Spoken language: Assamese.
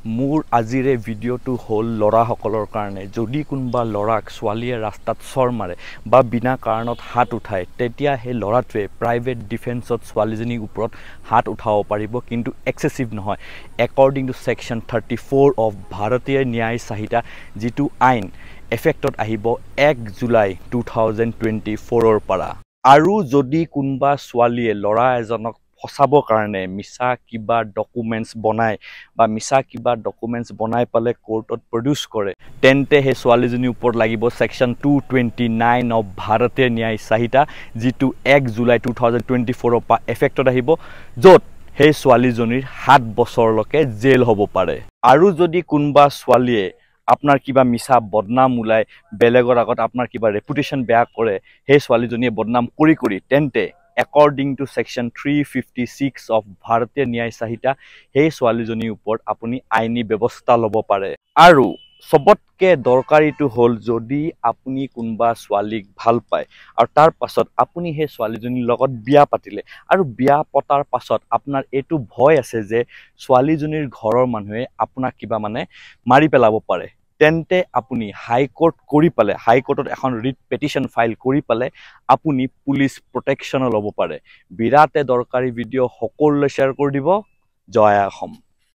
মোৰ আজিৰে ভিডিঅ'টো হ'ল ল'ৰাসকলৰ কাৰণে যদি কোনোবা ল'ৰাক ছোৱালীয়ে ৰাস্তাত চৰ মাৰে বা বিনা কাৰণত হাত উঠায় তেতিয়া সেই ল'ৰাটোৱে প্ৰাইভেট ডিফেন্সত ছোৱালীজনীৰ ওপৰত হাত উঠাব পাৰিব কিন্তু এক্সেছিভ নহয় একৰ্ডিং টু সেকশন 34 অফ ভাৰতীয় ন্যায় সংহিতা যিটো আইন এফেক্টত আহিব 1 জুলাই 2024 পৰা আৰু যদি কোনোবা ছোৱালীয়ে ল'ৰা এজনক ফসাবৰ কাৰণে মিছা কিবা ডকুমেন্টস বনায় বা মিছা কিবা ডকুমেন্টস বনাই পালে কোৰ্টত প্ৰডিউস কৰে তেন্তে হে ছোৱালীজনীৰ ওপৰত লাগিব সেকশন 229 অফ ভাৰতীয় ন্যায় সংহিতা যিটো 1 জুলাই 2024 পৰা এফেক্টত আহিব য'ত হে ছোৱালীজনীৰ 7 বছৰলৈকে জেল হ'ব পাৰে আৰু যদি কোনোবা ছোৱালীয়ে আপনাৰ কিবা মিছা বদনাম উলাই বেলেগৰ আগত আপনাৰ কিবা ৰেপুটেশন বেয়া কৰে হে ছোৱালীজনীয়ে বদনাম কৰি তেন্তে according to section 356 of ভাৰতীয় ন্যায় সংহিতা হে ছোৱালীজনীৰ ওপৰত আপুনি আইনী ব্যৱস্থা ল'ব পাৰে আৰু সবতকে দৰকাৰীটো হ'ল যদি আপুনি কোনোবা ছোৱালীক ভাল পায় আৰু তাৰ পাছত আপুনি হে ছোৱালীজনীৰ লগত বিয়া পাতিলে আৰু বিয়া পতাৰ পাছত আপোনাৰ এটো ভয় আছে যে ছোৱালীজনীৰ ঘৰৰ মানুহে আপোনাক কিবা মানে মাৰি পেলাব পাৰে তেন্তে আপুনি হাইকোৰ্ট কৰি পালে হাইকোৰ্টত এখন ৰিট পেটিশন ফাইল কৰি পালে আপুনি পুলিশ প্ৰটেকশন ল'ব পাৰে বিৰাতে দৰকাৰী ভিডিও সকলোলৈ শেয়াৰ কৰি দিব জয় অসম।